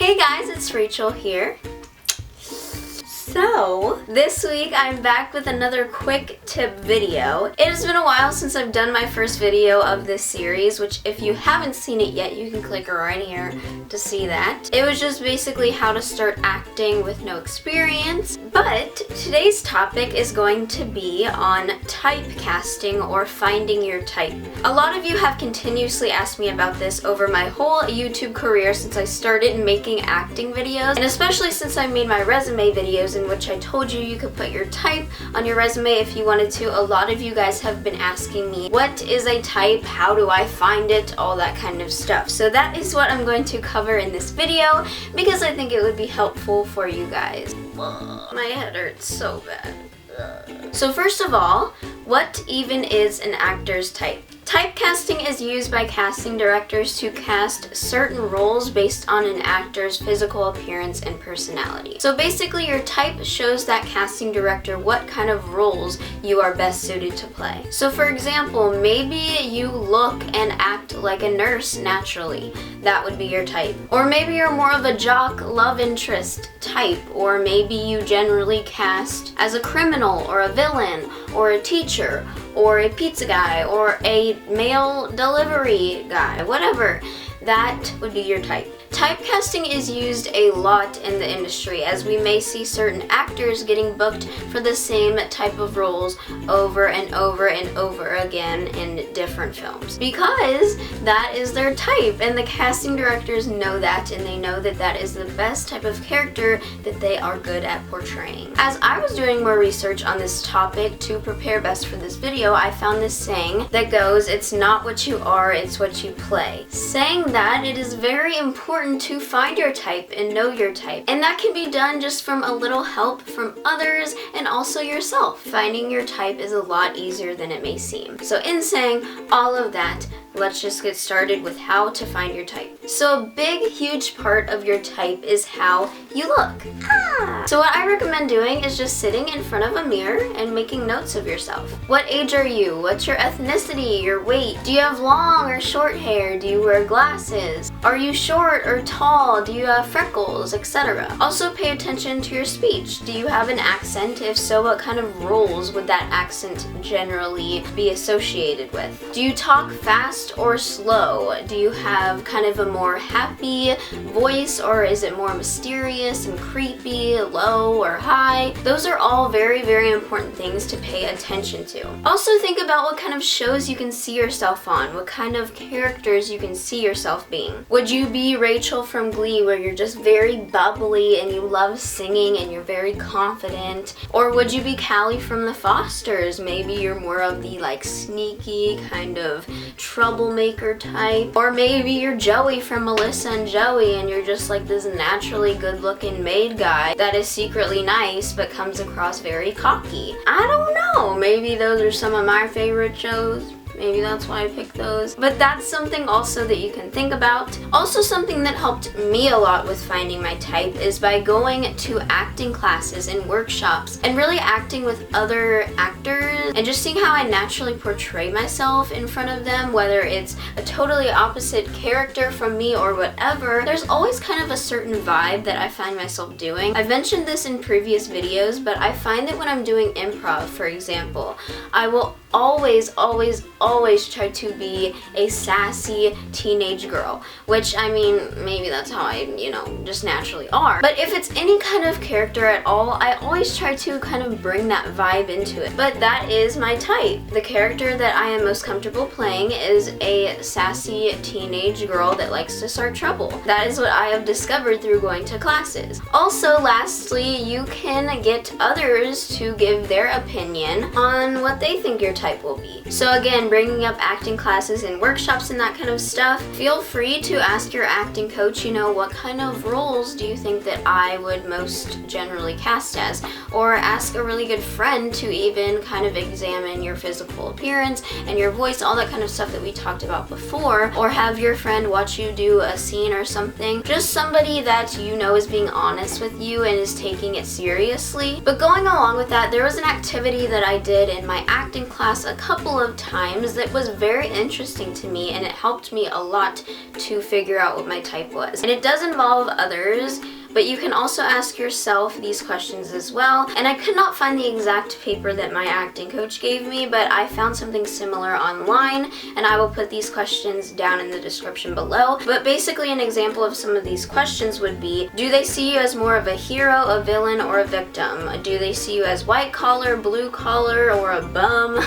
Hey guys, it's Rachel here. So, this week I'm back with another quick tip video. It has been a while since I've done my first video of this series, which if you haven't seen it yet, you can click right here to see that. It was just basically how to start acting with no experience. But today's topic is going to be on typecasting or finding your type. A lot of you have continuously asked me about this over my whole YouTube career since I started making acting videos, and especially since I made my resume videos in which I told you could put your type on your resume if you wanted to. A lot of you guys have been asking me, what is a type? How do I find it? All that kind of stuff. So that is what I'm going to cover in this video because I think it would be helpful for you guys. My head hurts so bad. So first of all, what even is an actor's type? Typecasting is used by casting directors to cast certain roles based on an actor's physical appearance and personality. So basically, your type shows that casting director what kind of roles you are best suited to play. So for example, maybe you look and act like a nurse naturally. That would be your type. Or maybe you're more of a jock love interest type. Or maybe you generally cast as a criminal or a villain or a teacher or a pizza guy or a mail delivery guy, whatever. That would be your type. Typecasting is used a lot in the industry, as we may see certain actors getting booked for the same type of roles over and over and over again in different films. Because that is their type, and the casting directors know that, and they know that that is the best type of character that they are good at portraying. As I was doing more research on this topic to prepare best for this video, I found this saying that goes, "It's not what you are, it's what you play." Saying that it is very important to find your type and know your type. And that can be done just from a little help from others and also yourself. Finding your type is a lot easier than it may seem. So in saying all of that, let's just get started with how to find your type. So a big, huge part of your type is how you look. So what I recommend doing is just sitting in front of a mirror and making notes of yourself. What age are you? What's your ethnicity? Your weight? Do you have long or short hair? Do you wear glasses? Are you short or tall? Do you have freckles? Etc. Also pay attention to your speech. Do you have an accent? If so, what kind of roles would that accent generally be associated with? Do you talk fast or slow? Do you have kind of a more happy voice, or is it more mysterious and creepy, low or high? Those are all very, very important things to pay attention to. Also think about what kind of shows you can see yourself on, what kind of characters you can see yourself being. Would you be Rachel from Glee, where you're just very bubbly and you love singing and you're very confident? Or would you be Callie from The Fosters? Maybe you're more of the sneaky kind of troublemaker type. Or maybe you're Joey from Melissa and Joey and you're just this naturally good looking maid guy that is secretly nice but comes across very cocky. I don't know, maybe those are some of my favorite shows. Maybe that's why I picked those. But that's something also that you can think about. Also, something that helped me a lot with finding my type is by going to acting classes and workshops and really acting with other actors and just seeing how I naturally portray myself in front of them, whether it's a totally opposite character from me or whatever. There's always kind of a certain vibe that I find myself doing. I've mentioned this in previous videos, but I find that when I'm doing improv, for example, I will always try to be a sassy teenage girl, which maybe that's how I, just naturally are. But if it's any kind of character at all, I always try to kind of bring that vibe into it. But that is my type. The character that I am most comfortable playing is a sassy teenage girl that likes to start trouble. That is what I have discovered through going to classes. Also, lastly, you can get others to give their opinion on what they think your type will be. So again, bringing up acting classes and workshops and that kind of stuff, feel free to ask your acting coach, what kind of roles do you think that I would most generally cast as? Or ask a really good friend to even kind of examine your physical appearance and your voice, all that kind of stuff that we talked about before. Or have your friend watch you do a scene or something. Just somebody that you know is being honest with you and is taking it seriously. But going along with that, there was an activity that I did in my acting class a couple of times because it was very interesting to me and it helped me a lot to figure out what my type was. And it does involve others, but you can also ask yourself these questions as well. And I could not find the exact paper that my acting coach gave me, but I found something similar online, and I will put these questions down in the description below. But basically an example of some of these questions would be, do they see you as more of a hero, a villain, or a victim? Do they see you as white collar, blue collar, or a bum?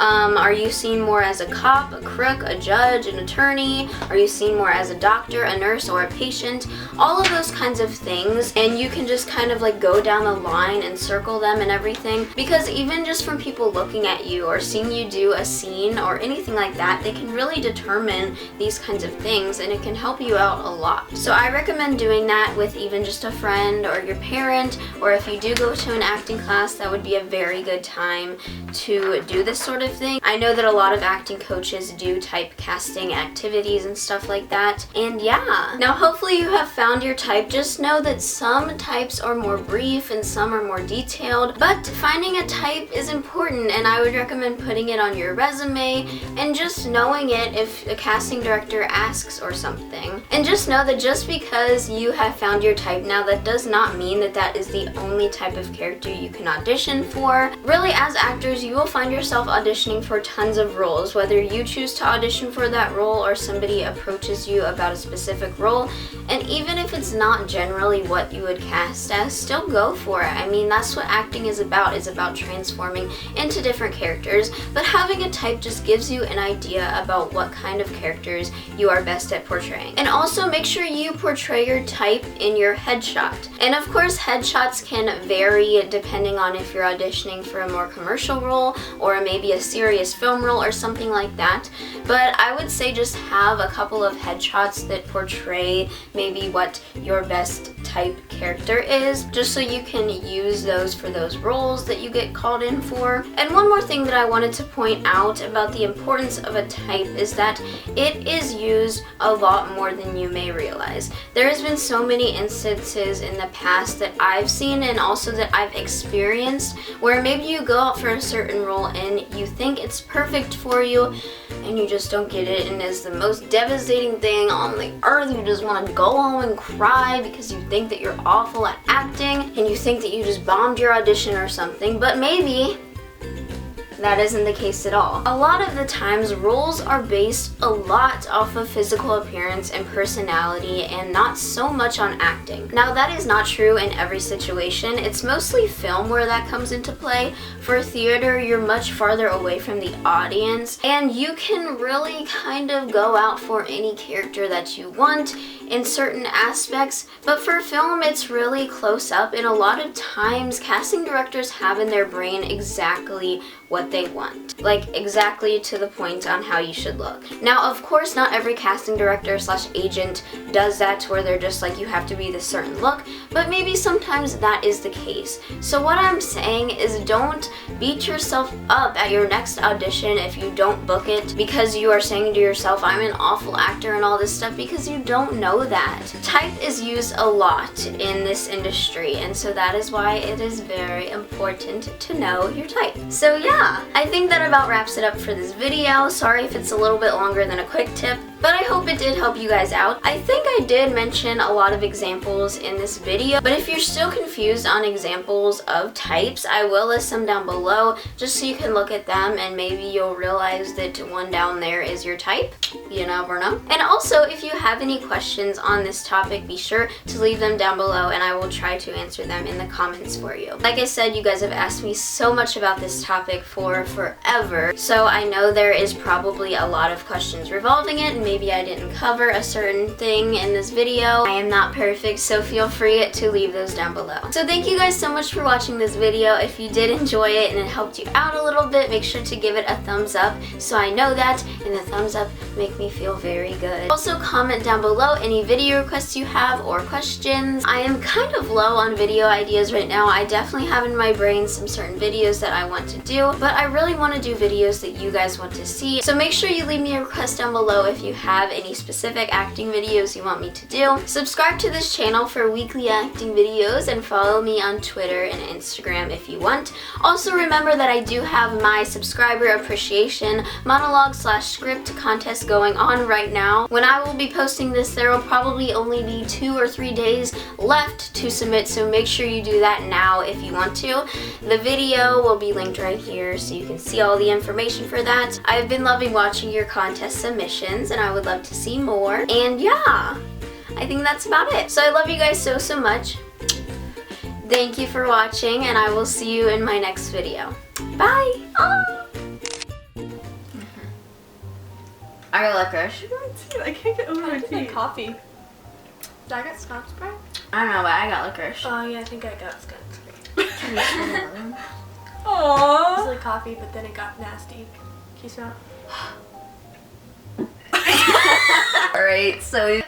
Are you seen more as a cop, a crook, a judge, an attorney? Are you seen more as a doctor, a nurse, or a patient? All of those kinds of things, and you can just kind of like go down the line and circle them and everything, because even just from people looking at you or seeing you do a scene or anything like that, they can really determine these kinds of things, and it can help you out a lot. So I recommend doing that with even just a friend or your parent, or if you do go to an acting class, that would be a very good time to do this sort of thing. I know that a lot of acting coaches do typecasting activities and stuff like that, and yeah. Now hopefully you have found your type. Just know that some types are more brief and some are more detailed, but finding a type is important, and I would recommend putting it on your resume and just knowing it if a casting director asks or something. And just know that just because you have found your type now, that does not mean that that is the only type of character you can audition for. Really, as actors, you will find yourself auditioning for tons of roles, whether you choose to audition for that role or somebody approaches you about a specific role. And even if it's not generally what you would cast as, still go for it. I mean, that's what acting is about transforming into different characters. But having a type just gives you an idea about what kind of characters you are best at portraying. And also make sure you portray your type in your headshot. And of course, headshots can vary depending on if you're auditioning for a more commercial role or maybe a serious film role or something like that. But I would say just have a couple of headshots that portray maybe what your best type character is, just so you can use those for those roles that you get called in for. And one more thing that I wanted to point out about the importance of a type is that it is used a lot more than you may realize. There has been so many instances in the past that I've seen and also that I've experienced where maybe you go out for a certain role and you think it's perfect for you and you just don't get it, and it's the most devastating thing on the earth. You just want to go home and cry because you think that you're awful at acting and you think that you just bombed your audition or something, but maybe that isn't the case at all. A lot of the times, roles are based a lot off of physical appearance and personality and not so much on acting. Now, that is not true in every situation. It's mostly film where that comes into play. For theater, you're much farther away from the audience, and you can really kind of go out for any character that you want in certain aspects, but for film, it's really close up, and a lot of times, casting directors have in their brain exactly what they want, like exactly to the point on how you should look. Now, of course, not every casting director / agent does that to where they're just like, you have to be this certain look, but maybe sometimes that is the case. So what I'm saying is, don't beat yourself up at your next audition if you don't book it because you are saying to yourself, I'm an awful actor and all this stuff, because you don't know that. Type is used a lot in this industry, and so that is why it is very important to know your type. So yeah, I think that about wraps it up for this video. Sorry if it's a little bit longer than a quick tip, but I hope it did help you guys out. I think I did mention a lot of examples in this video, but if you're still confused on examples of types, I will list them down below just so you can look at them and maybe you'll realize that one down there is your type. You never know. And also, if you have any questions on this topic, be sure to leave them down below and I will try to answer them in the comments for you. Like I said, you guys have asked me so much about this topic for forever, so I know there is probably a lot of questions revolving it, and maybe I didn't cover a certain thing in this video. I am not perfect, so feel free to leave those down below. So thank you guys so much for watching this video. If you did enjoy it and it helped you out a little bit, make sure to give it a thumbs up so I know that, and the thumbs up make me feel very good. Also, comment down below any video requests you have or questions. I am kind of low on video ideas right now. I definitely have in my brain some certain videos that I want to do, but I really want to do videos that you guys want to see. So make sure you leave me a request down below if you have any specific acting videos you want me to do. Subscribe to this channel for weekly acting videos and follow me on Twitter and Instagram if you want. Also remember that I do have my subscriber appreciation monologue/script contest going on right now. When I will be posting this, there will probably only be 2 or 3 days left to submit, so make sure you do that now if you want to. The video will be linked right here so you can see all the information for that. I've been loving watching your contest submissions and I would love to see more. And yeah, I think that's about it. So I love you guys so much. Thank you for watching and I will see you in my next video. Bye! I got licorice. I can't get over my teeth. Coffee. Did I get Scotch Sprite? I don't know, but I got licorice. Oh yeah, I think I got Scotch Sprite. Aww. It was like coffee, but then it got nasty. Can you smell it? Alright, so